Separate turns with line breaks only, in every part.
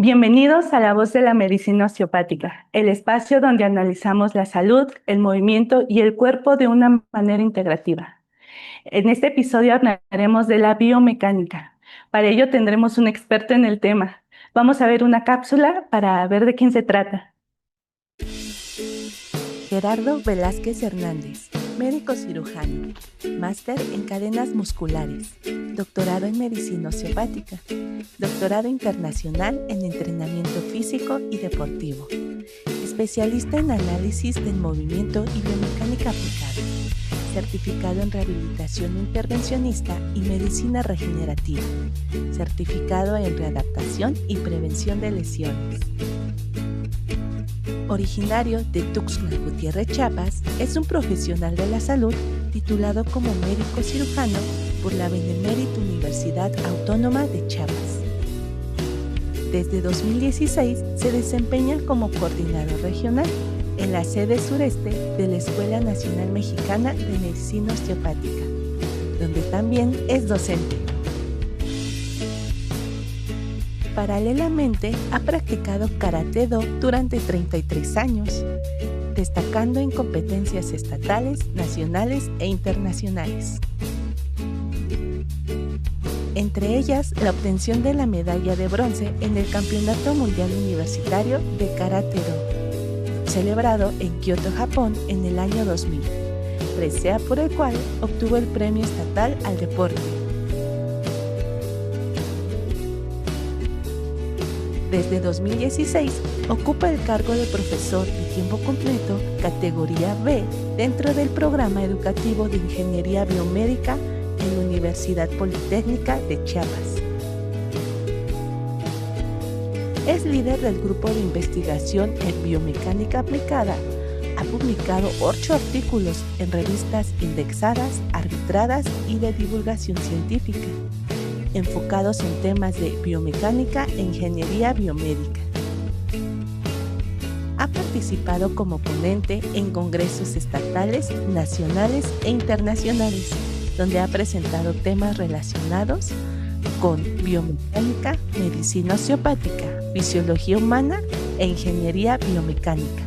Bienvenidos a La Voz de la Medicina Osteopática, el espacio donde analizamos la salud, el movimiento y el cuerpo de una manera integrativa. En este episodio hablaremos de la biomecánica. Para ello tendremos un experto en el tema. Vamos a ver una cápsula para ver de quién se trata.
Gerardo Velázquez Hernández, médico cirujano, máster en cadenas musculares, doctorado en medicina osteopática, doctorado internacional en entrenamiento físico y deportivo, especialista en análisis del movimiento y biomecánica aplicada, certificado en rehabilitación intervencionista y medicina regenerativa, certificado en readaptación y prevención de lesiones. Originario de Tuxtla Gutiérrez, Chiapas, es un profesional de la salud titulado como médico cirujano por la Benemérita Universidad Autónoma de Chiapas. Desde 2016 se desempeña como coordinador regional en la sede sureste de la Escuela Nacional Mexicana de Medicina Osteopática, donde también es docente. Paralelamente, ha practicado Karate-Do durante 33 años, destacando en competencias estatales, nacionales e internacionales. Entre ellas, la obtención de la medalla de bronce en el Campeonato Mundial Universitario de Karate-Do, celebrado en Kioto, Japón, en el año 2000, presea por el cual obtuvo el Premio Estatal al Deporte. Desde 2016, ocupa el cargo de profesor de tiempo completo, categoría B, dentro del programa educativo de Ingeniería Biomédica en la Universidad Politécnica de Chiapas. Es líder del grupo de investigación en biomecánica aplicada. Ha publicado 8 artículos en revistas indexadas, arbitradas y de divulgación científica, enfocados en temas de biomecánica e ingeniería biomédica. Ha participado como ponente en congresos estatales, nacionales e internacionales, donde ha presentado temas relacionados con biomecánica, medicina osteopática, fisiología humana e ingeniería biomecánica.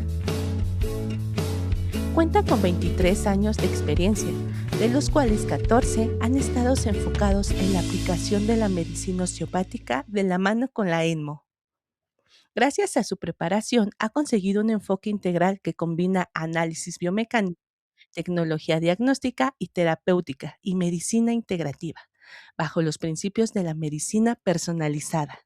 Cuenta con 23 años de experiencia, de los cuales 14 han estado enfocados en la aplicación de la medicina osteopática de la mano con la ENMO. Gracias a su preparación, ha conseguido un enfoque integral que combina análisis biomecánico, tecnología diagnóstica y terapéutica y medicina integrativa, bajo los principios de la medicina personalizada.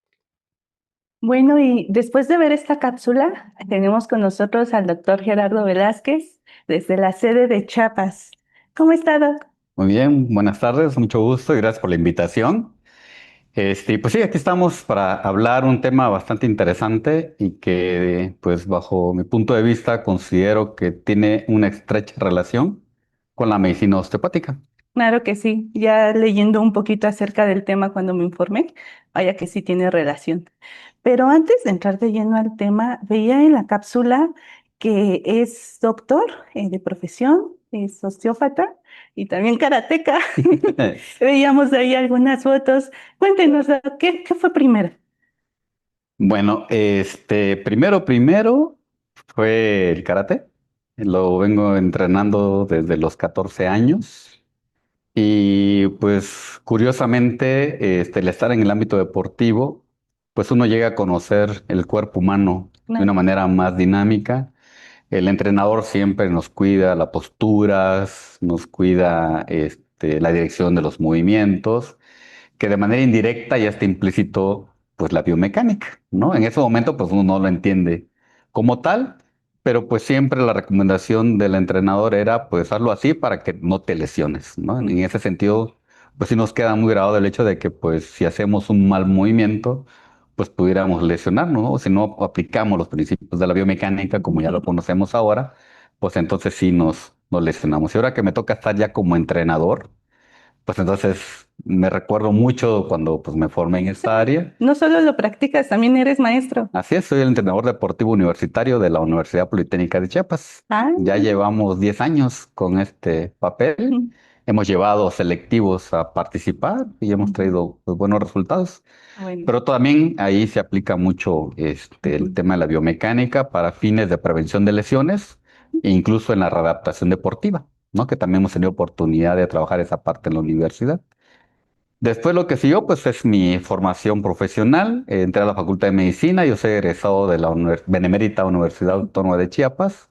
Bueno, y después de ver esta cápsula, tenemos con nosotros al doctor Gerardo Velázquez desde la sede de Chiapas. ¿Cómo está, doc?
Muy bien, buenas tardes, mucho gusto y gracias por la invitación. Pues sí, aquí estamos para hablar un tema bastante interesante y que, pues bajo mi punto de vista, considero que tiene una estrecha relación con la medicina osteopática.
Claro que sí, ya leyendo un poquito acerca del tema cuando me informé, vaya que sí tiene relación. Pero antes de entrar de lleno al tema, veía en la cápsula que es doctor de profesión, es osteópata y también karateca. Veíamos ahí algunas fotos. Cuéntenos, ¿qué fue primero?
Bueno, primero fue el karate. Lo vengo entrenando desde los 14 años. Y pues curiosamente, el estar en el ámbito deportivo, pues uno llega a conocer el cuerpo humano de una
Claro.
manera más dinámica. El entrenador siempre nos cuida las posturas, nos cuida la dirección de los movimientos, que de manera indirecta ya está implícito pues la biomecánica, ¿no? En ese momento pues uno no lo entiende como tal, pero pues siempre la recomendación del entrenador era pues hazlo así para que no te lesiones, ¿no? En ese sentido pues sí nos queda muy grabado el hecho de que pues si hacemos un mal movimiento pues pudiéramos lesionarnos, ¿no? Si no aplicamos los principios de la biomecánica como ya lo conocemos ahora, pues entonces sí nos lesionamos. Y ahora que me toca estar ya como entrenador, pues entonces me recuerdo mucho cuando pues me formé en esta área.
No solo lo practicas, también eres maestro.
Así es, soy el entrenador deportivo universitario de la Universidad Politécnica de Chiapas.
Ah,
Ya llevamos 10 años con este papel hemos llevado selectivos a participar y hemos
Ujú.
traído pues, buenos resultados.
Bueno.
Pero también ahí se aplica mucho el
Ujú.
tema de la biomecánica para fines de prevención de lesiones e incluso en la readaptación deportiva, ¿no? Que también hemos tenido oportunidad de trabajar esa parte en la universidad. Después lo que siguió, pues es mi formación profesional. Entré a la Facultad de Medicina. Yo soy egresado de la Benemérita Universidad Autónoma de Chiapas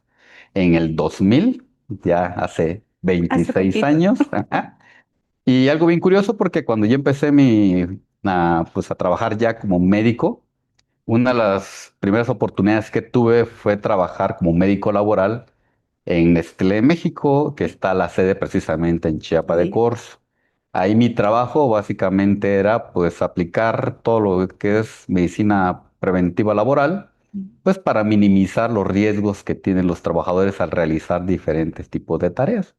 en el 2000, ya hace
Hace
26
poquito.
años. Ajá. Y algo bien curioso porque cuando yo empecé pues a trabajar ya como médico, una de las primeras oportunidades que tuve fue trabajar como médico laboral en Nestlé México, que está la sede precisamente en Chiapa de
Sí.
Corzo. Ahí mi trabajo básicamente era pues aplicar todo lo que es medicina preventiva laboral, pues para minimizar los riesgos que tienen los trabajadores al realizar diferentes tipos de tareas.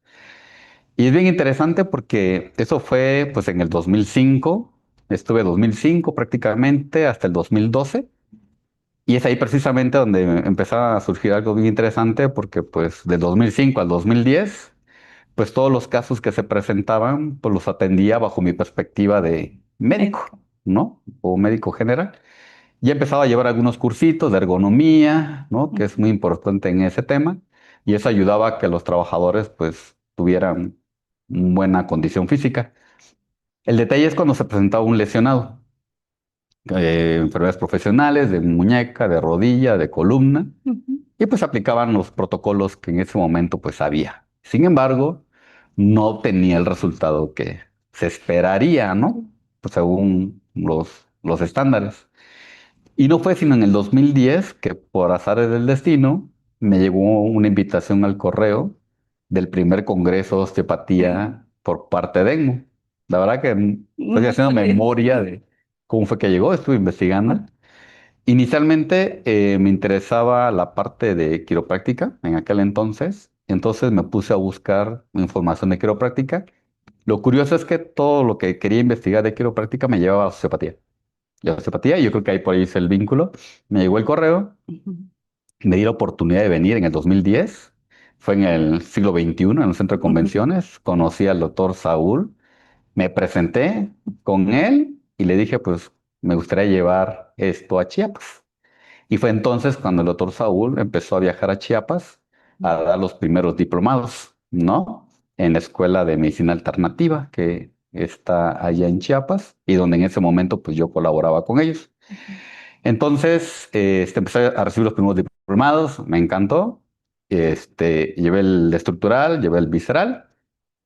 Y es bien interesante porque eso fue pues en el 2005, estuve 2005 prácticamente hasta el 2012. Y es ahí precisamente donde empezaba a surgir algo bien interesante porque pues del 2005 al 2010, pues todos los casos que se presentaban, pues los atendía bajo mi perspectiva de médico,
Médico.
¿no? O médico general. Y empezaba a llevar algunos cursitos de ergonomía, ¿no? Que es muy
Ujú.
importante en ese tema. Y eso ayudaba a que los trabajadores pues tuvieran buena condición física. El detalle es cuando se presentaba un lesionado, enfermedades profesionales de muñeca, de rodilla, de columna.
Ujú.
Y pues aplicaban los protocolos que en ese momento pues había. Sin embargo, no tenía el resultado que se esperaría, ¿no? Pues según los estándares. Y no fue sino en el 2010 que por azares del destino me llegó una invitación al correo del primer congreso de osteopatía por parte de ENMO. La verdad que estoy
No
haciendo
puede
memoria
ser.
de cómo fue que llegó, estuve investigando. Inicialmente me interesaba la parte de quiropráctica en aquel entonces me puse a buscar información de quiropráctica. Lo curioso es que todo lo que quería investigar de quiropráctica me llevaba a osteopatía. Y a osteopatía, y yo creo que ahí por ahí hice el vínculo. Me llegó el correo,
Ujú.
me di la oportunidad de venir en el 2010. Fue en el siglo XXI, en el centro de
Ujú.
convenciones. Conocí al doctor Saúl, me presenté con él y le dije, pues me gustaría llevar esto a Chiapas. Y fue entonces cuando el doctor Saúl empezó a viajar a Chiapas a dar los primeros diplomados, ¿no? En la Escuela de Medicina Alternativa que está allá en Chiapas y donde en ese momento pues yo colaboraba con ellos.
Ujú.
Entonces, empecé a recibir los primeros diplomados, me encantó. Llevé el estructural, llevé el visceral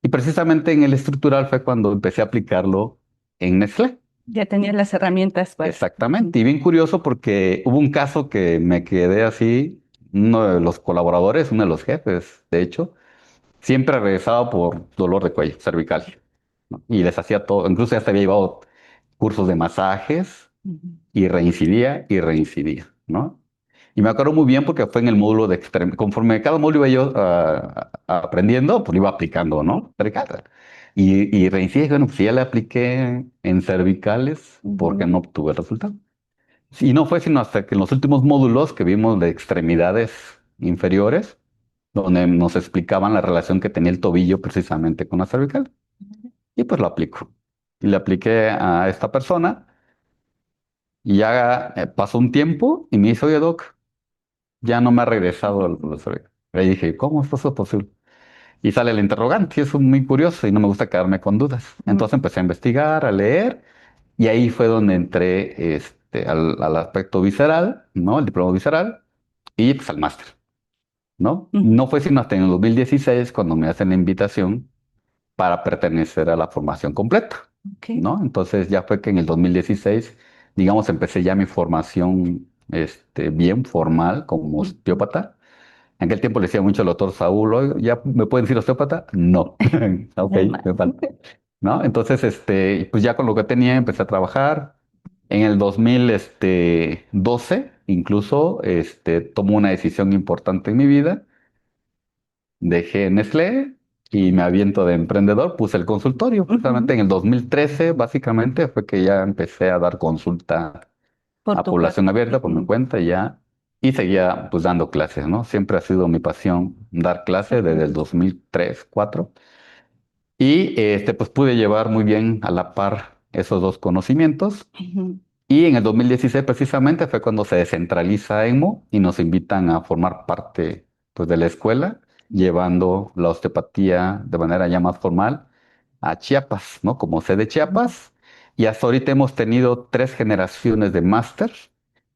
y precisamente en el estructural fue cuando empecé a aplicarlo en Nestlé.
Ya tenía las herramientas para. Ujú.
Exactamente, y bien curioso porque hubo un caso que me quedé así, uno de los colaboradores, uno de los jefes, de hecho, siempre regresaba por dolor de cuello cervical, ¿no? Y les hacía todo, incluso ya se había llevado cursos de masajes
Ujú.
y reincidía, ¿no? Y me acuerdo muy bien porque fue en el módulo de conforme cada módulo iba yo aprendiendo, pues lo iba aplicando, ¿no? Cervical. Y reincidía, bueno, pues ya le apliqué en cervicales porque
Ujú.
no obtuve el resultado. Y no fue sino hasta que en los últimos módulos que vimos de extremidades inferiores, donde nos explicaban la relación que tenía el tobillo precisamente con la cervical. Y pues lo aplico. Y le apliqué a esta persona y ya pasó un tiempo y me dice, oye, doc, ya no me ha regresado la cervical. Y dije, ¿cómo es eso posible? Y sale el interrogante, y eso es muy curioso y no me gusta quedarme con dudas. Entonces
Ujú.
empecé a investigar, a leer, y ahí fue donde entré al aspecto visceral, ¿no? El diploma visceral, y pues al máster, ¿no?
Ujú.
No fue sino hasta en el 2016 cuando me hacen la invitación para pertenecer a la formación completa,
Ok.
¿no? Entonces ya fue que en el 2016, digamos, empecé ya mi formación bien formal como
Ujú.
osteópata. En aquel tiempo le decía mucho al doctor Saúl, "Oiga, ¿ya me pueden decir osteópata? No. Ok,
Nada más.
me falta. ¿No? Entonces, pues ya con lo que tenía empecé a trabajar. En el 2012, incluso, tomo una decisión importante en mi vida. Dejé Nestlé y me aviento de emprendedor, puse el consultorio.
Ujú.
Justamente en el 2013, básicamente, fue que ya empecé a dar consulta
Por
a
tu
población
parte.
abierta por mi
Ujú.
cuenta y ya. Y seguía pues dando clases, ¿no? Siempre ha sido mi pasión dar clases desde el
Ujú.
2003, 2004. Y pues pude llevar muy bien a la par esos dos conocimientos.
Ujú.
Y en el 2016 precisamente fue cuando se descentraliza EMO y nos invitan a formar parte pues, de la escuela, llevando la osteopatía de manera ya más formal a Chiapas, ¿no? Como sede Chiapas. Y hasta ahorita hemos tenido 3 generaciones de máster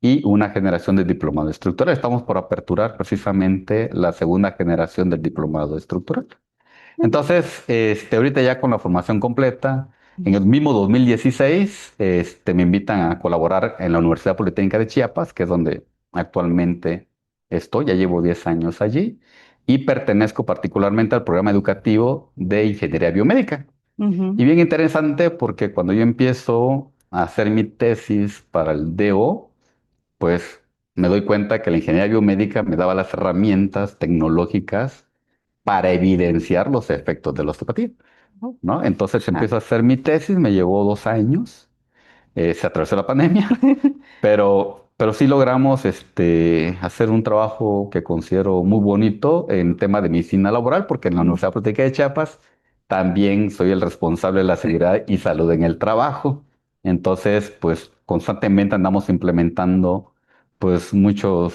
y una generación de diplomado estructural. Estamos por aperturar precisamente la segunda generación del diplomado estructural. Entonces, ahorita ya con la formación completa, en el mismo 2016, me invitan a colaborar en la Universidad Politécnica de Chiapas, que es donde actualmente estoy, ya llevo 10 años allí, y pertenezco particularmente al programa educativo de Ingeniería Biomédica. Y
Ujú,
bien interesante porque cuando yo empiezo a hacer mi tesis para el DO, pues me doy cuenta que la ingeniería biomédica me daba las herramientas tecnológicas para evidenciar los efectos de la osteopatía,
ujú.
¿no? Entonces
Ah.
empiezo a hacer mi tesis, me llevó 2 años, se atravesó la pandemia, pero sí logramos hacer un trabajo que considero muy bonito en tema de medicina laboral, porque en la
Ujú,
Universidad Politécnica de Chiapas también soy el responsable de la seguridad y salud en el trabajo. Entonces, pues constantemente andamos implementando pues muchos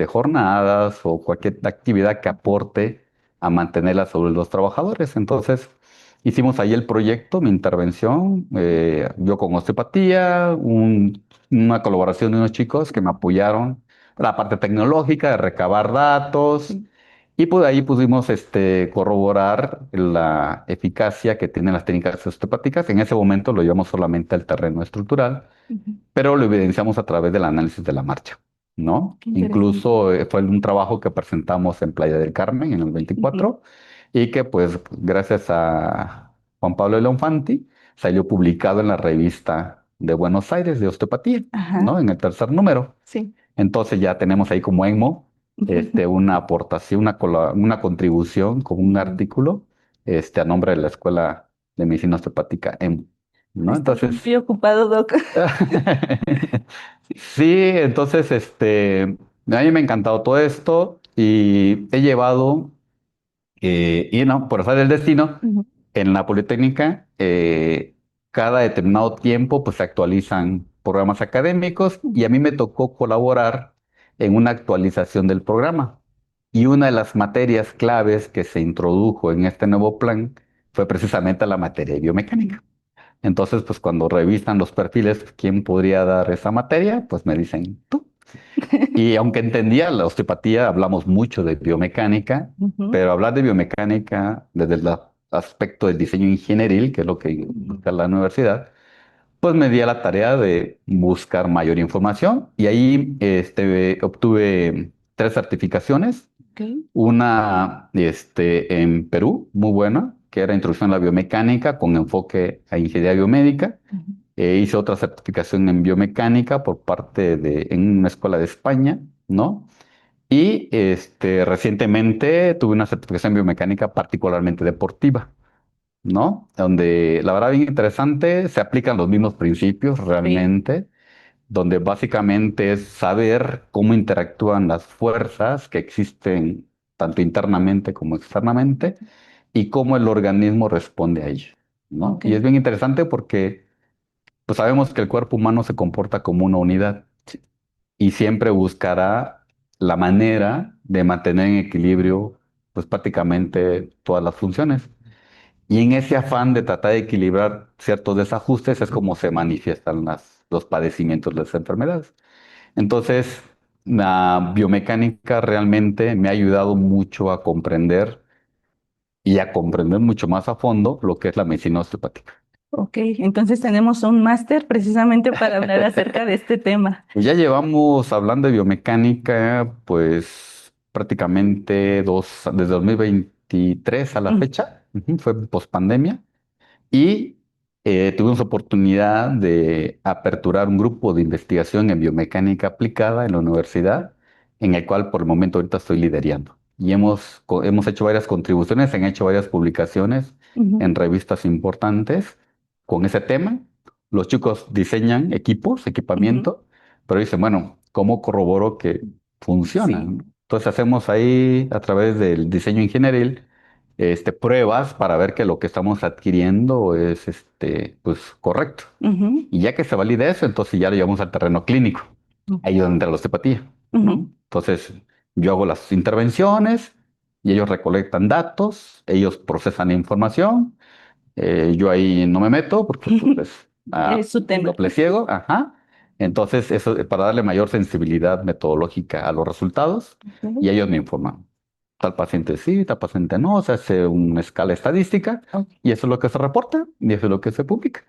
jornadas o cualquier actividad que aporte a mantener la salud de los trabajadores. Entonces, hicimos ahí el proyecto, mi intervención, yo con osteopatía, una colaboración de unos chicos que me apoyaron la parte tecnológica de recabar datos
sí,
y pues ahí pudimos corroborar la eficacia que tienen las técnicas osteopáticas. En ese momento lo llevamos solamente al terreno estructural,
ujú.
pero lo evidenciamos a través del análisis de la marcha, ¿no?
Qué interesante.
Incluso fue un trabajo que presentamos en Playa del Carmen en el
Ujú.
24 y que pues gracias a Juan Pablo Elefanti salió publicado en la revista de Buenos Aires de osteopatía,
Ajá,
¿no? En el tercer número.
sí.
Entonces ya tenemos ahí como EMO una aportación, una contribución con un
Ujú.
artículo a nombre de la Escuela de Medicina Osteopática EMO, ¿no?
Está
Entonces,
muy ocupado, Doc.
sí, entonces, a mí me ha encantado todo esto y he llevado, y no, por hacer el destino,
Ujú,
en la Politécnica, cada determinado tiempo, pues se actualizan programas académicos y a
ujú,
mí me tocó colaborar en una actualización del programa. Y una de las materias claves que se introdujo en este nuevo plan fue precisamente la materia de biomecánica. Entonces, pues cuando revisan los perfiles, ¿quién podría dar esa materia? Pues me dicen tú. Y aunque entendía la osteopatía, hablamos mucho de biomecánica,
ujú,
pero hablar de biomecánica desde el aspecto del diseño ingenieril, que es lo que
ujú.
busca la universidad, pues me di a la tarea de buscar mayor información y ahí obtuve 3 certificaciones.
Ok.
Una en Perú, muy buena, que era Introducción a la Biomecánica con enfoque a Ingeniería Biomédica.
Ujú,
Hice otra certificación en biomecánica por parte en una escuela de España, ¿no? Y recientemente tuve una certificación en biomecánica particularmente deportiva, ¿no? Donde la verdad bien interesante, se aplican los mismos principios
sí,
realmente, donde básicamente es saber cómo interactúan las fuerzas que existen tanto internamente como externamente y cómo el organismo responde a ello, ¿no?
ok.
Y es bien interesante porque pues sabemos que el cuerpo humano se comporta como una unidad y siempre buscará la manera de mantener en equilibrio pues prácticamente todas las funciones. Y en ese afán de tratar de equilibrar ciertos desajustes es como se manifiestan los padecimientos de las enfermedades. Entonces, la biomecánica realmente me ha ayudado mucho a comprender y a comprender mucho más a fondo lo que es la medicina osteopática.
Ok, entonces tenemos un máster precisamente para hablar acerca de este tema.
Pues ya llevamos hablando de biomecánica, pues prácticamente desde 2023 a la
Mm,
fecha, fue pospandemia, y tuvimos oportunidad de aperturar un grupo de investigación en biomecánica aplicada en la universidad, en el cual por el momento ahorita estoy liderando. Y hemos hecho varias contribuciones, han hecho varias publicaciones
ujú,
en revistas importantes con ese tema. Los chicos diseñan equipos,
ujú.
equipamiento, pero dicen, bueno, ¿cómo corroboro que
Sí.
funcionan? Entonces hacemos ahí a través del diseño ingenieril pruebas para ver que lo que estamos adquiriendo es pues, correcto.
Ujú,
Y ya que se valide eso, entonces ya lo llevamos al terreno clínico. Ahí es donde entra la osteopatía, ¿no?
ujú.
Entonces, yo hago las intervenciones y ellos recolectan datos, ellos procesan la información. Yo ahí no me meto porque pues, es
Es su tema.
doble ciego, ajá. Entonces, eso para darle mayor sensibilidad metodológica a los resultados y
Ok,
ellos me informan. Tal paciente sí, tal paciente no, se hace una escala estadística
ok,
y eso es lo que se reporta y eso es lo que se publica,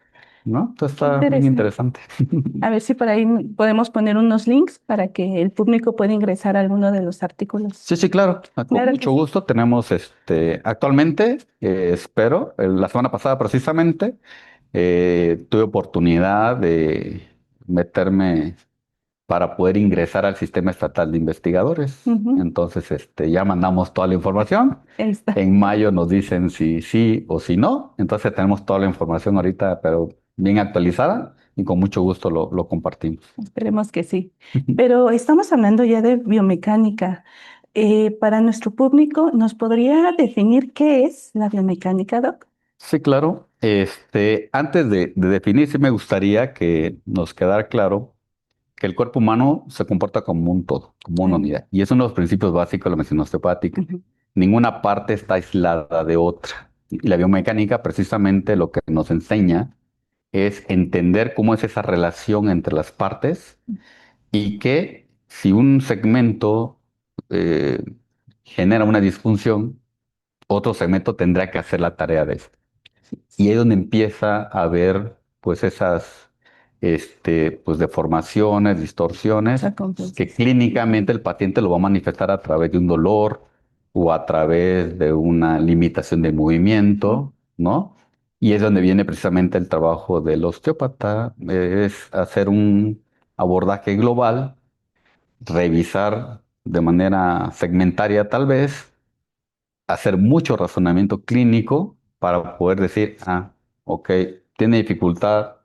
¿no? Entonces
qué
está bien
interesante.
interesante.
A ver si por ahí podemos poner unos links para que el público pueda ingresar a alguno de los artículos.
Sí, sí, claro, con
Claro que
mucho
sí.
gusto. Tenemos actualmente, espero, la semana pasada precisamente, tuve oportunidad de meterme para poder ingresar al Sistema Estatal de Investigadores.
Ujú,
Entonces, ya mandamos toda la información.
ahí está.
En mayo nos dicen si sí o si no. Entonces tenemos toda la información ahorita, pero bien actualizada y con mucho gusto lo compartimos.
Esperemos que sí. Pero estamos hablando ya de biomecánica. Para nuestro público, ¿nos podría definir qué es la biomecánica, Doc?
Sí, claro. Antes de definir, sí me gustaría que nos quedara claro que el cuerpo humano se comporta como un todo, como una
Ay,
unidad. Y es uno de los principios básicos de la medicina osteopática.
ujú,
Ninguna parte está aislada de otra. Y la biomecánica precisamente lo que nos enseña es entender cómo es esa relación entre las partes y que si un segmento eh, genera una disfunción, otro segmento tendrá que hacer la tarea de eso. Y ahí es donde empieza a haber pues esas pues deformaciones, distorsiones,
la
que
compensación.
clínicamente el paciente lo va a manifestar a través de un dolor o a través de una limitación de movimiento, ¿no? Y es donde viene precisamente el trabajo del osteópata, es hacer un abordaje global, revisar de manera segmentaria tal vez, hacer mucho razonamiento clínico para poder decir, ok, tiene dificultad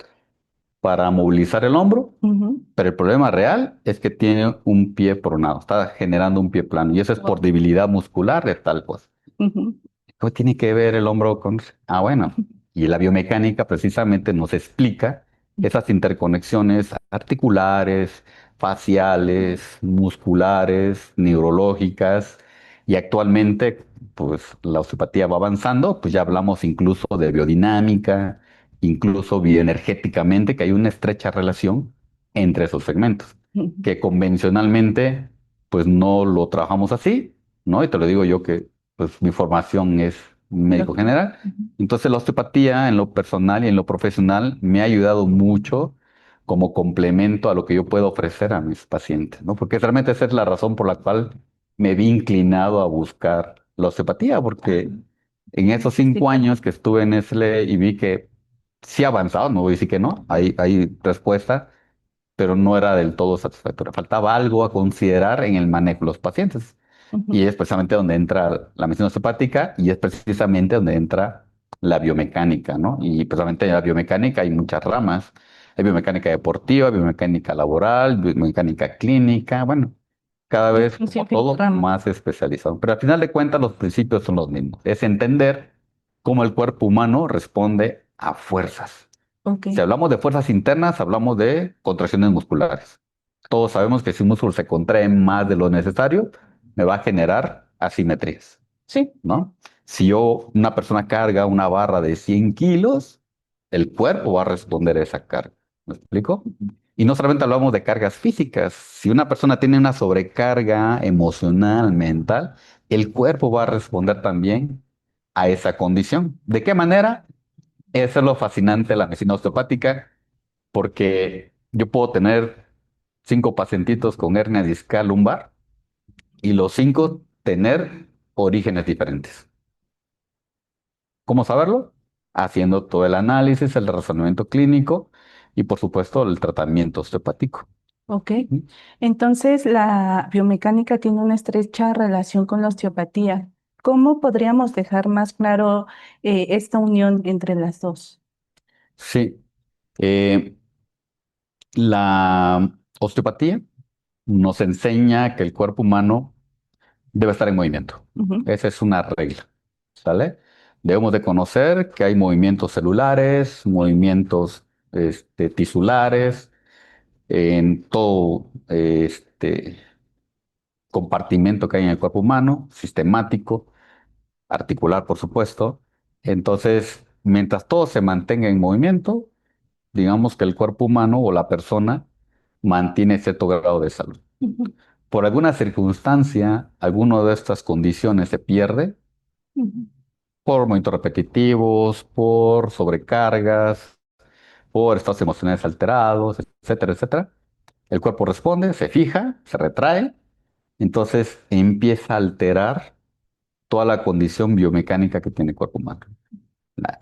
para movilizar el hombro,
Ujú,
pero el problema real es que tiene un pie pronado, está generando un pie plano y eso es por
wow,
debilidad muscular de tal cosa.
ujú,
¿Qué tiene que ver el hombro con...? Bueno, y la biomecánica precisamente nos explica esas interconexiones articulares, faciales, musculares, neurológicas, y actualmente, pues la osteopatía va avanzando, pues ya hablamos incluso de biodinámica, incluso bioenergéticamente, que hay una estrecha relación entre esos segmentos,
ujú.
que convencionalmente, pues no lo trabajamos así, ¿no? Y te lo digo yo que pues mi formación es médico
Doctor.
general.
Ujú,
Entonces la osteopatía en lo personal y en lo profesional me ha ayudado mucho como complemento a lo que yo puedo ofrecer a mis pacientes, ¿no? Porque realmente esa es la razón por la cual me vi inclinado a buscar la osteopatía, porque en esos cinco
necesita.
años que estuve en Nestlé y vi que sí ha avanzado, no voy a decir que no, hay respuesta, pero no era del todo satisfactoria. Faltaba algo a considerar en el manejo de los pacientes.
Ujú,
Y es precisamente donde entra la medicina osteopática y es precisamente donde entra la biomecánica, ¿no? Y precisamente en la biomecánica hay muchas ramas. Hay biomecánica deportiva, biomecánica laboral, biomecánica clínica, bueno, cada
es
vez
un
como
sinfín de
todo
ramas.
más especializado. Pero al final de cuentas los principios son los mismos. Es entender cómo el cuerpo humano responde a fuerzas.
Ok.
Si hablamos de fuerzas internas, hablamos de contracciones musculares. Todos sabemos que si un músculo se contrae más de lo necesario, me va a generar asimetrías,
Sí.
¿no? Si una persona carga una barra de 100 kilos, el cuerpo va a responder a esa carga. ¿Me explico? Y no solamente hablamos de cargas físicas. Si una persona tiene una sobrecarga emocional, mental, el cuerpo va a responder también a esa condición. ¿De qué manera? Eso es lo fascinante de la medicina osteopática, porque yo puedo tener 5 pacientitos con hernia discal lumbar y los 5 tener orígenes diferentes. ¿Cómo saberlo? Haciendo todo el análisis, el razonamiento clínico y, por supuesto, el tratamiento osteopático.
Ok.
Ujú.
Entonces, la biomecánica tiene una estrecha relación con la osteopatía. ¿Cómo podríamos dejar más claro esta unión entre las dos?
Sí, eh, la osteopatía nos enseña que el cuerpo humano debe estar en movimiento.
Ujú,
Esa es una regla. ¿sale? Debemos de conocer que hay movimientos celulares, movimientos tisulares, en todo compartimento que hay en el cuerpo humano, sistemático, articular, por supuesto. Entonces, mientras todo se mantenga en movimiento, digamos que el cuerpo humano o la persona mantiene cierto grado de salud.
Ujú,
Por alguna circunstancia, alguna de estas condiciones se pierde
ujú,
por movimientos repetitivos, por sobrecargas, por estados emocionales alterados, etcétera, etcétera. El cuerpo responde, se fija, se retrae, entonces empieza a alterar toda la condición biomecánica que tiene el cuerpo humano.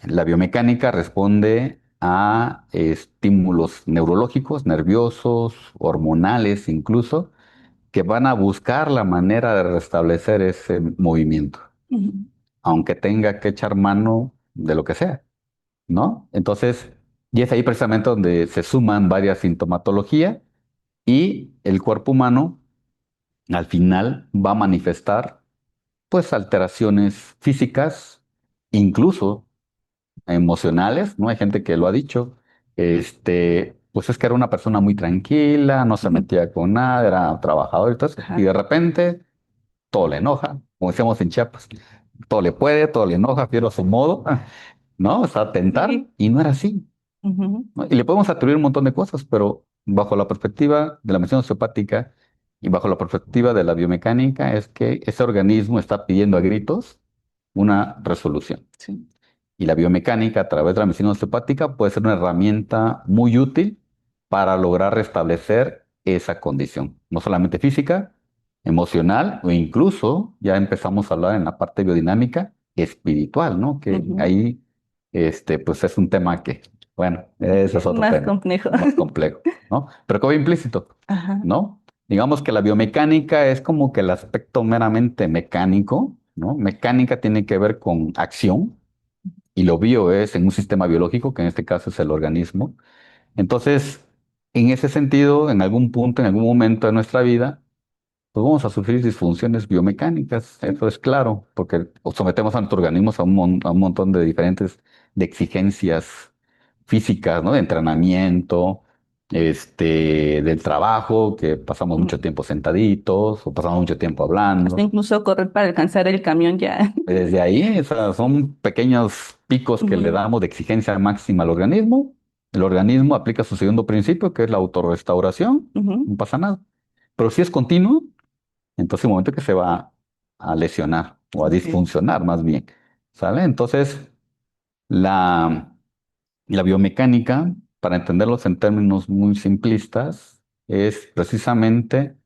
La biomecánica responde a estímulos neurológicos, nerviosos, hormonales incluso, que van a buscar la manera de restablecer ese movimiento,
ujú,
aunque tenga que echar mano de lo que sea, ¿no? Entonces, y es ahí precisamente donde se suman varias sintomatologías y el cuerpo humano al final va a manifestar pues alteraciones físicas, incluso emocionales, ¿no? Hay gente que lo ha dicho, pues es que era una persona muy tranquila, no se
ujú.
metía con nada, era trabajador y todo eso, y
Ajá.
de repente todo le enoja, como decíamos en Chiapas, todo le puede, todo le enoja, fiero a su modo, ¿no? O sea, tentar,
Sí.
y no era así,
Ujú,
¿no? Y le podemos atribuir un montón de cosas, pero bajo la perspectiva de la medicina osteopática y bajo la perspectiva de la biomecánica, es que ese organismo está pidiendo a gritos una resolución.
sí.
Y la biomecánica a través de la medicina osteopática puede ser una herramienta muy útil para lograr restablecer esa condición, no solamente física, emocional o incluso ya empezamos a hablar en la parte biodinámica espiritual, ¿no? Que
Ujú.
ahí, pues es un tema que, bueno, ese es otro
Más
tema,
complejo.
más complejo, ¿no? Pero que va implícito,
Ajá.
¿no? Digamos que la biomecánica es como que el aspecto meramente mecánico, ¿no? Mecánica tiene que ver con acción y lo bio es en un sistema biológico, que en este caso es el organismo. Entonces, en ese sentido, en algún punto, en algún momento de nuestra vida, pues vamos a sufrir disfunciones biomecánicas, eso es claro, porque sometemos a nuestros organismos a un montón de diferentes de exigencias físicas, ¿no? De entrenamiento, del trabajo, que pasamos mucho
Ujú.
tiempo sentaditos o pasamos mucho tiempo
Hasta
hablando.
incluso correr para alcanzar el camión ya.
Desde ahí, son pequeños picos que le
Ujú,
damos de exigencia máxima al organismo. El organismo aplica su segundo principio, que es la autorrestauración.
ujú,
No pasa nada. Pero si es continuo, entonces hay un momento que se va a lesionar o a
ok.
disfuncionar más bien. ¿Sale? Entonces, la, la biomecánica, para entenderlos en términos muy simplistas, es precisamente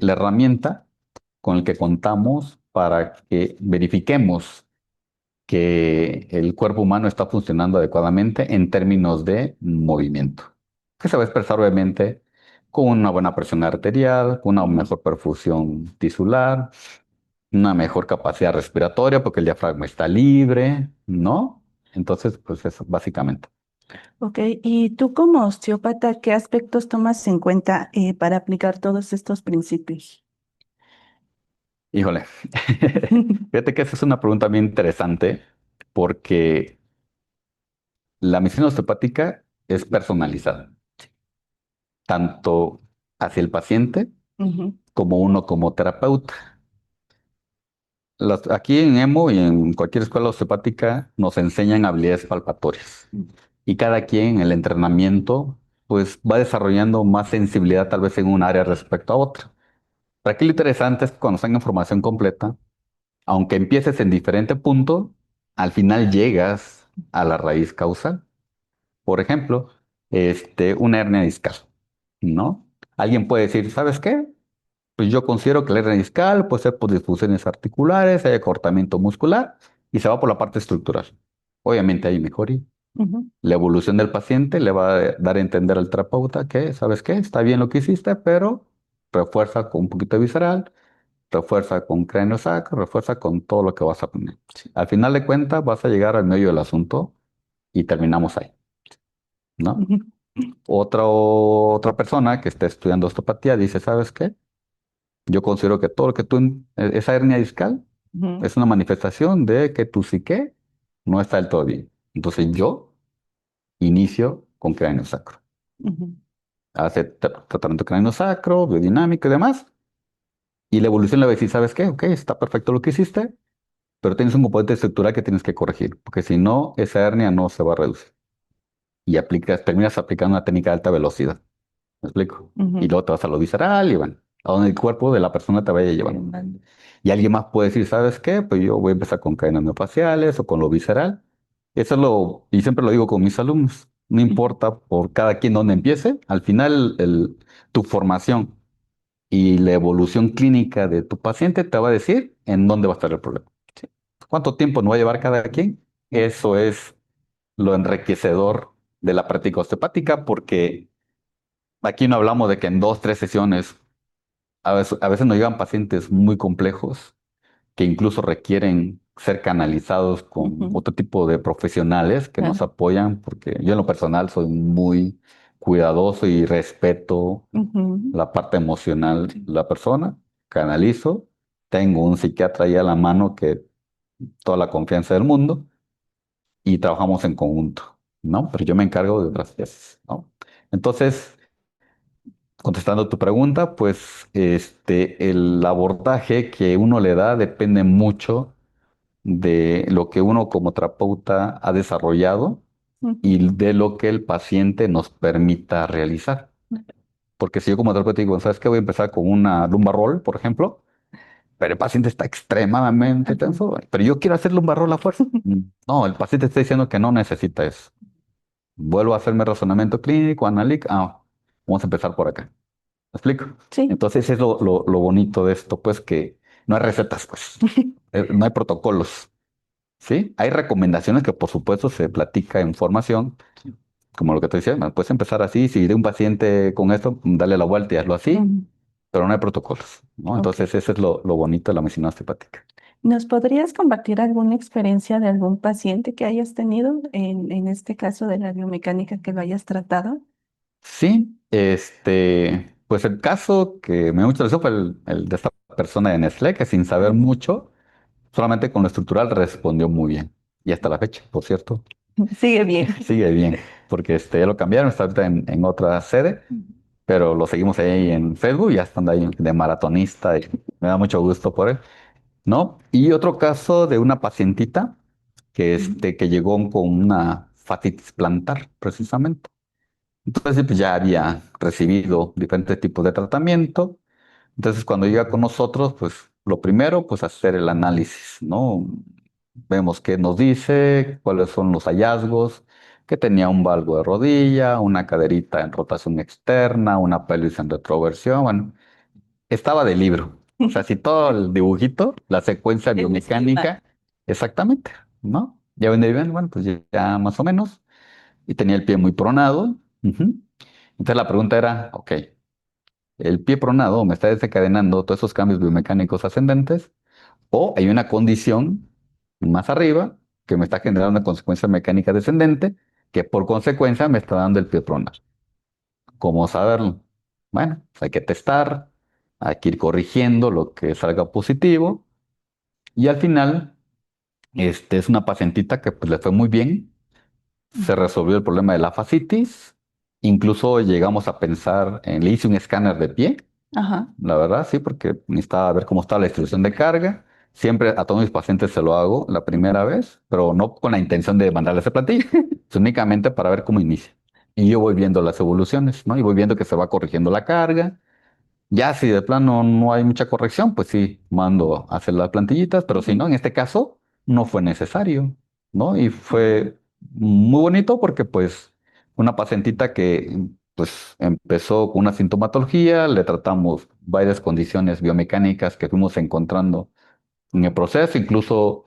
la herramienta con la que contamos para que verifiquemos que el cuerpo humano está funcionando adecuadamente en términos de movimiento, que se va a expresar obviamente con una buena presión arterial, con una
Ujú.
mejor perfusión tisular, una mejor capacidad respiratoria porque el diafragma está libre, ¿no? Entonces, pues eso básicamente.
Ok, y tú como osteópata, ¿qué aspectos tomas en cuenta para aplicar todos estos principios?
Híjole, fíjate que esa es una pregunta bien interesante porque la medicina osteopática es personalizada, tanto hacia el paciente
Ujú,
como uno como terapeuta. Aquí en EMO y en cualquier escuela osteopática nos enseñan habilidades palpatorias y cada quien en el entrenamiento pues va desarrollando más sensibilidad tal vez en un área respecto a otra. Pero aquí lo interesante es que cuando están en formación completa, aunque empieces en diferente punto, al final llegas a la raíz causal. Por ejemplo, una hernia discal, ¿no? Alguien puede decir, ¿sabes qué? Pues yo considero que la hernia discal puede ser por disfunciones articulares, hay acortamiento muscular y se va por la parte estructural. Obviamente hay mejoría.
ujú,
La evolución del paciente le va a dar a entender al terapeuta que, ¿sabes qué? Está bien lo que hiciste, pero refuerza con un poquito de visceral, refuerza con cráneo sacro, refuerza con todo lo que vas a poner. Al final de cuentas vas a llegar al medio del asunto y terminamos ahí, ¿no?
ujú,
Otra persona que esté estudiando osteopatía dice, ¿sabes qué? Yo considero que todo lo que esa hernia discal
Ujú,
Es una manifestación de que tu psique no está del todo bien. Entonces yo inicio con cráneo sacro.
ujú,
Hace tratamiento cráneo sacro, biodinámico y demás. Y la evolución le va a decir, ¿sabes qué? Ok, está perfecto lo que hiciste, pero tienes un componente estructural que tienes que corregir, porque si no, esa hernia no se va a reducir. Y terminas aplicando una técnica de alta velocidad. ¿Me explico? Y
ujú.
luego te vas a lo visceral y bueno, a donde el cuerpo de la persona te vaya llevando. Y alguien más puede decir, ¿sabes qué? Pues yo voy a empezar con cadenas miofasciales o con lo visceral. Eso es y siempre lo digo con mis alumnos, no importa por cada quien donde empiece, al final tu formación y la evolución clínica de tu paciente te va a decir en dónde va a estar el problema. ¿Sí? ¿Cuánto tiempo nos va a llevar cada quien? Eso es lo enriquecedor de la práctica osteopática, porque aquí no hablamos de que en 2, 3 sesiones, a veces nos llegan pacientes muy complejos que incluso requieren ser canalizados con
Ujú,
otro tipo de profesionales que nos
claro.
apoyan, porque yo en lo personal soy muy cuidadoso y respeto
Ujú,
la parte emocional de la persona, canalizo, tengo un psiquiatra ahí a la mano que toda la confianza del mundo y trabajamos en conjunto, ¿no? Pero yo me encargo de otras cosas, ¿no? Entonces, contestando tu pregunta, pues el abordaje que uno le da depende mucho de lo que uno como terapeuta ha desarrollado
ujú.
y de lo que el paciente nos permita realizar. Porque si yo como terapeuta digo, ¿sabes qué? Voy a empezar con una lumbar roll, por ejemplo, pero el paciente está extremadamente tenso, pero yo quiero hacer lumbar roll a fuerza. No, el paciente está diciendo que no necesita eso. Vuelvo a hacerme razonamiento clínico, analítico. Vamos a empezar por acá. ¿Me explico?
Sí.
Entonces es lo bonito de esto, pues que no hay recetas, pues. No hay protocolos. ¿Sí? Hay recomendaciones que por supuesto se platica en formación, como lo que te decía, bueno, puedes empezar así, si de un paciente con esto, dale la vuelta y hazlo así,
Ujú,
pero no hay protocolos, ¿no?
ok.
Entonces eso es lo bonito de la medicina osteopática.
¿Nos podrías compartir alguna experiencia de algún paciente que hayas tenido en este caso de la biomecánica que lo hayas tratado?
Sí, pues el caso que me mucho fue el de esta persona de Nestlé, que sin saber
Ujú.
mucho, solamente con lo estructural respondió muy bien. Y hasta la fecha, por cierto,
Sigue bien.
sigue bien, porque ya lo cambiaron, está ahorita en otra sede, pero lo seguimos ahí en Facebook y ya están ahí de maratonista y me da mucho gusto por él, ¿no? Y otro caso de una pacientita que llegó con una fascitis plantar, precisamente. Entonces, pues ya había recibido diferentes tipos de tratamiento. Entonces, cuando llega con nosotros, pues lo primero, pues hacer el análisis, ¿no? Vemos qué nos dice, cuáles son los hallazgos, que tenía un valgo de rodilla, una caderita en rotación externa, una pelvis en retroversión, bueno, estaba de libro. O sea, si todo el dibujito, la secuencia biomecánica, exactamente, ¿no? Ya venía bien, bueno, pues ya más o menos, y tenía el pie muy pronado. Ujú. Entonces la pregunta era, ok, el pie pronado me está desencadenando todos esos cambios biomecánicos ascendentes, o hay una condición más arriba que me está generando una consecuencia mecánica descendente, que por consecuencia me está dando el pie pronado. ¿Cómo saberlo? Bueno, pues hay que testar, hay que ir corrigiendo lo que salga positivo, y al final, es una pacientita que pues, le fue muy bien, se resolvió el problema de la fascitis, incluso llegamos a pensar le hice un escáner de pie.
Ajá.
La verdad, sí, porque necesitaba ver cómo estaba la distribución de carga. Siempre a todos mis pacientes se lo hago la primera vez, pero no con la intención de mandarles el platillo, es únicamente para ver cómo inicia. Y yo voy viendo las evoluciones, ¿no? Y voy viendo que se va corrigiendo la carga. Ya si de plano no hay mucha corrección, pues sí, mando a hacer las plantillitas, pero si no, en este caso no fue necesario, ¿no? Y fue muy bonito porque pues una pacientita que pues empezó con una sintomatología, le tratamos varias condiciones biomecánicas que fuimos encontrando en el proceso, incluso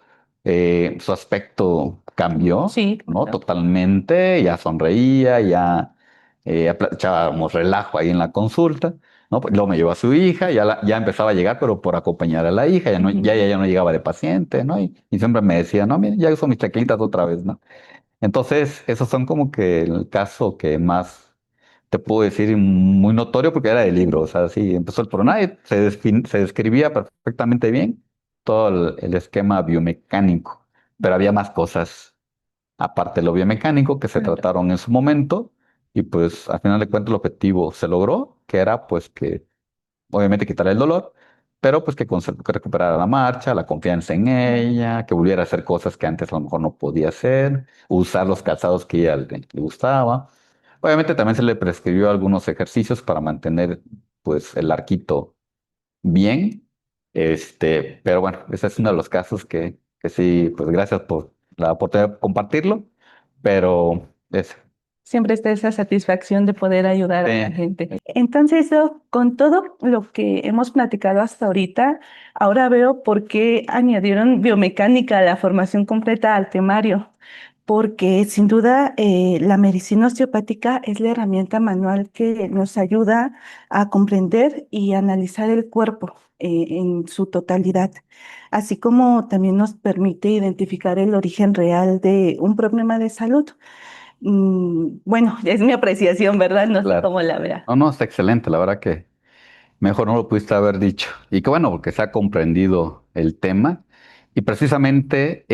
su aspecto cambió,
Sí,
¿no?
claro.
Totalmente, ya sonreía, ya echábamos relajo ahí en la consulta, ¿no? Pues luego me llevó a su hija, ya empezaba a llegar, pero por acompañar a la hija, ya no,
Ujú.
ya no llegaba de paciente, ¿no? Y siempre me decía, no, mire, ya uso mis teclitas otra vez, ¿no? Entonces, esos son como que el caso que más te puedo decir muy notorio porque era de libro, o sea, sí, empezó el programa y se describía perfectamente bien todo el esquema biomecánico, pero había más cosas aparte de lo biomecánico que se
Claro.
trataron en su momento y pues al final de cuentas el objetivo se logró, que era pues que obviamente quitar el dolor, pero pues que recuperara la marcha, la confianza en ella, que volviera a hacer cosas que antes a lo mejor no podía hacer, usar los calzados que ella le gustaba. Obviamente también se le prescribió algunos ejercicios para mantener pues el arquito bien, pero bueno, ese es uno de los casos que sí, pues gracias por la oportunidad de compartirlo, pero es,
Siempre está esa satisfacción de poder ayudar a la
sí,
gente. Entonces, Doc, con todo lo que hemos platicado hasta ahorita, ahora veo por qué añadieron biomecánica a la formación completa al temario. Porque sin duda la medicina osteopática es la herramienta manual que nos ayuda a comprender y analizar el cuerpo en su totalidad, así como también nos permite identificar el origen real de un problema de salud. Bueno, es mi apreciación, ¿verdad? No sé
claro.
cómo la verá.
No, no, está excelente, la verdad que mejor no lo pudiste haber dicho. Y qué bueno, porque se ha comprendido el tema. Y precisamente,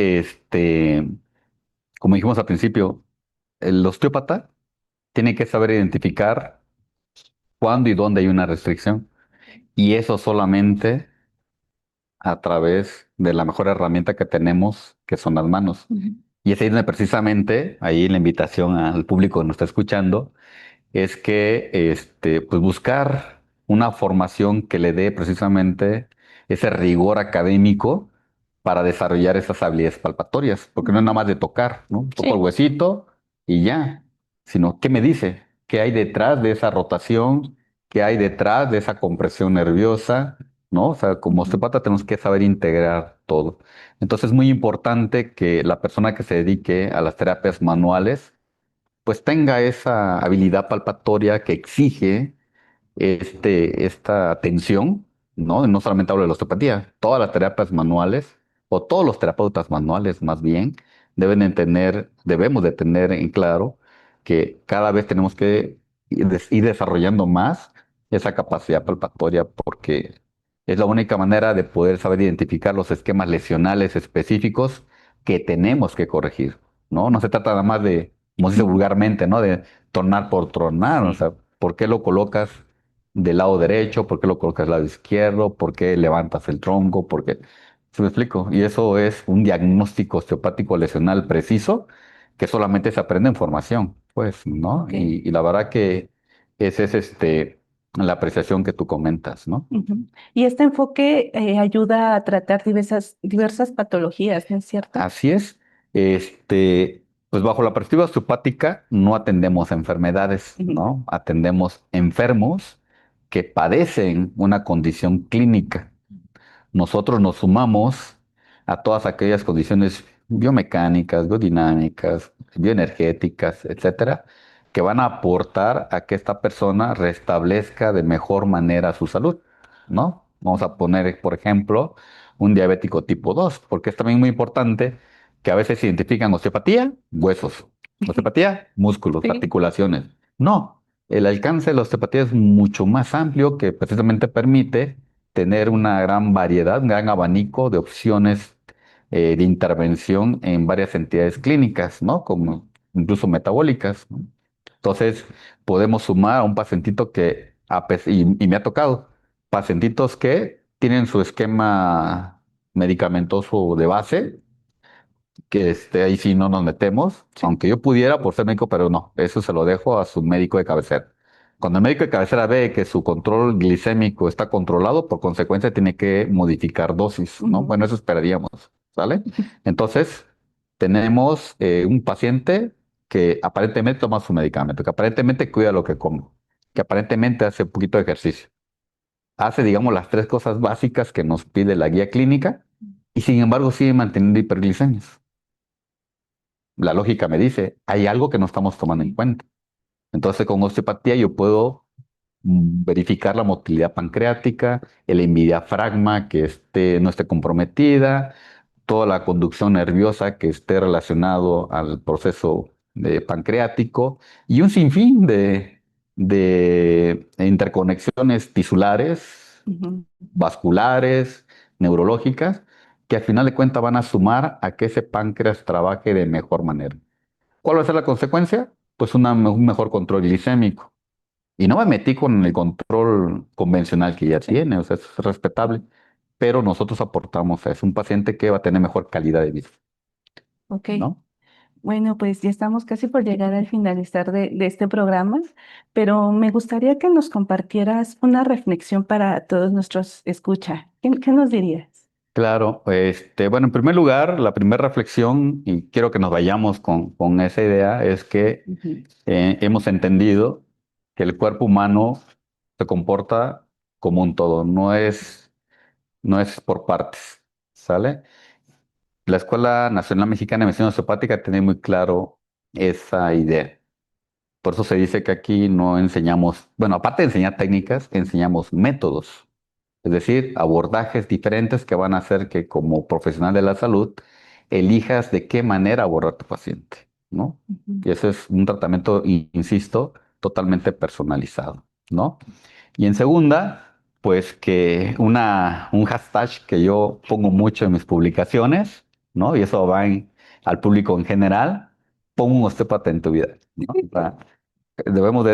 como dijimos al principio, el osteópata tiene que saber identificar cuándo y dónde hay una restricción. Y eso solamente a través de la mejor herramienta que tenemos, que son las manos.
Ujú.
Y es ahí donde precisamente, ahí la invitación al público que nos está escuchando, es que pues buscar una formación que le dé precisamente ese rigor académico para desarrollar esas habilidades palpatorias, porque no es nada más de tocar, ¿no? Toco el
Sí.
huesito y ya, sino ¿qué me dice? ¿Qué hay detrás de esa rotación? ¿Qué hay detrás de esa compresión nerviosa? ¿No? O sea, como
Ujú.
osteopata tenemos que saber integrar todo. Entonces es muy importante que la persona que se dedique a las terapias manuales pues tenga esa habilidad palpatoria que exige esta atención, ¿no? No solamente hablo de la osteopatía, todas las terapias manuales, o todos los terapeutas manuales más bien, debemos de tener en claro que cada vez tenemos que ir desarrollando más esa capacidad palpatoria porque es la única manera de poder saber identificar los esquemas lesionales específicos que tenemos que corregir, ¿no? No se trata nada más de, como se dice
Ujú.
vulgarmente, ¿no? De tornar por tronar, o
Sí.
sea, ¿por qué lo colocas del lado derecho? ¿Por qué lo colocas del lado izquierdo? ¿Por qué levantas el tronco? ¿Por qué? ¿Se me explico? Y eso es un diagnóstico osteopático lesional preciso que solamente se aprende en formación, pues, ¿no?
Ok.
Y la verdad que esa es la apreciación que tú comentas, ¿no?
Ujú. Y este enfoque ayuda a tratar diversas patologías, ¿no es cierto?
Así es. Pues bajo la perspectiva osteopática no atendemos enfermedades,
Ujú.
¿no? Atendemos enfermos que padecen una condición clínica. Nosotros nos sumamos a todas aquellas condiciones biomecánicas, biodinámicas, bioenergéticas, etcétera, que van a aportar a que esta persona restablezca de mejor manera su salud, ¿no? Vamos a poner, por ejemplo, un diabético tipo 2, porque es también muy importante que a veces identifican osteopatía, huesos, osteopatía, músculos,
Sí.
articulaciones. No, el alcance de la osteopatía es mucho más amplio que precisamente permite tener una gran variedad, un gran abanico de opciones de intervención en varias entidades clínicas, ¿no? Como incluso metabólicas, ¿no? Entonces, podemos sumar a un pacientito y me ha tocado, pacientitos que tienen su esquema medicamentoso de base, que ahí sí no nos metemos,
Sí.
aunque yo pudiera por ser médico, pero no, eso se lo dejo a su médico de cabecera. Cuando el médico de cabecera ve que su control glicémico está controlado, por consecuencia tiene que modificar dosis, ¿no?
Ujú.
Bueno, eso esperaríamos, ¿sale? Entonces, tenemos un paciente que aparentemente toma su medicamento, que aparentemente cuida lo que come, que aparentemente hace un poquito de ejercicio, hace, digamos, las tres cosas básicas que nos pide la guía clínica y sin embargo sigue manteniendo hiperglicemias. La lógica me dice, hay algo que no estamos tomando en
Sí.
cuenta. Entonces, con osteopatía yo puedo verificar la motilidad pancreática, el envidiafragma que no esté comprometida, toda la conducción nerviosa que esté relacionado al proceso pancreático y un sinfín de interconexiones tisulares,
Ujú.
vasculares, neurológicas, que al final de cuentas van a sumar a que ese páncreas trabaje de mejor manera. ¿Cuál va a ser la consecuencia? Pues un mejor control glicémico. Y no me metí con el control convencional que ya
Sí.
tiene, o sea, es respetable, pero nosotros aportamos a eso, un paciente que va a tener mejor calidad de vida,
Ok.
¿no?
Bueno, pues ya estamos casi por llegar al finalizar de este programa, pero me gustaría que nos compartieras una reflexión para todos nuestros escucha. ¿Qué nos dirías?
Claro, bueno, en primer lugar, la primera reflexión, y quiero que nos vayamos con esa idea, es que
Ujú,
hemos entendido que el cuerpo humano se comporta como un todo, no es por partes, ¿sale? La Escuela Nacional Mexicana de Medicina Osteopática tiene muy claro esa idea. Por eso se dice que aquí no enseñamos, bueno, aparte de enseñar técnicas, enseñamos métodos, es decir, abordajes diferentes que van a hacer que como profesional de la salud elijas de qué manera abordar a tu paciente, ¿no?
ujú.
Y ese es un tratamiento, insisto, totalmente personalizado, ¿no? Y en segunda, pues que un hashtag que yo pongo mucho en mis publicaciones, ¿no? Y eso va al público en general, pon un osteópata en tu vida, ¿no? O sea, debemos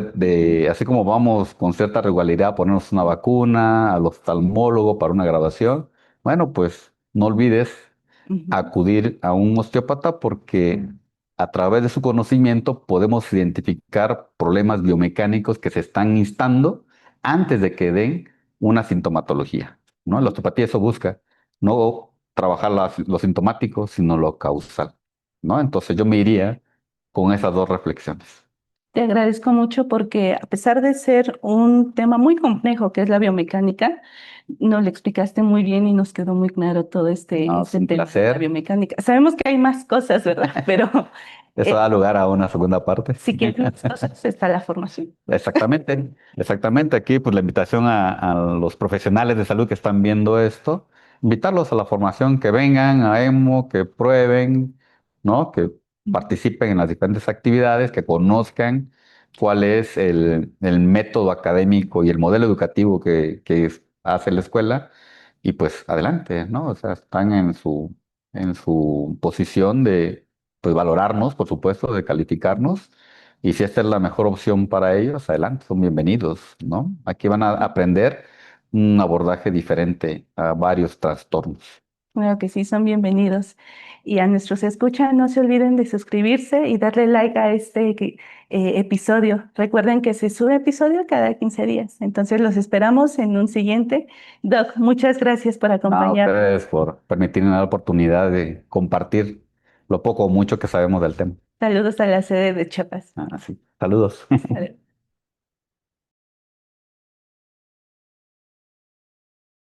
así como vamos con cierta regularidad a ponernos una vacuna, al oftalmólogo para una graduación, bueno, pues no olvides
Ujú.
acudir a un osteópata porque a través de su conocimiento podemos identificar problemas biomecánicos que se están instando antes de que den una sintomatología, ¿no? La osteopatía eso busca, no trabajar lo sintomático, sino lo causal, ¿no? Entonces yo me iría con esas dos reflexiones.
Te agradezco mucho porque a pesar de ser un tema muy complejo que es la biomecánica, nos lo explicaste muy bien y nos quedó muy claro todo
No, es
este
un
tema de la
placer.
biomecánica. Sabemos que hay más cosas, ¿verdad? Pero
Eso
eh,
da lugar a una segunda parte.
si quieres más cosas, está la formación.
Exactamente, exactamente. Aquí, pues la invitación a los profesionales de salud que están viendo esto, invitarlos a la formación, que vengan a EMO, que prueben, ¿no? Que participen en las diferentes actividades, que conozcan cuál es el método académico y el modelo educativo que hace la escuela, y pues adelante, ¿no? O sea, están en su posición de, pues, valorarnos, por supuesto, de calificarnos y si esta es la mejor opción para ellos, adelante, son bienvenidos, ¿no? Aquí van a aprender un abordaje diferente a varios trastornos.
Claro que sí, son bienvenidos. Y a nuestros escuchas, no se olviden de suscribirse y darle like a episodio. Recuerden que se sube episodio cada 15 días. Entonces los esperamos en un siguiente. Doc, muchas gracias por
A
acompañarnos.
ustedes por permitirme la oportunidad de compartir lo poco o mucho que sabemos del tema.
Saludos a la sede de Chiapas.
Así, saludos.
Adiós.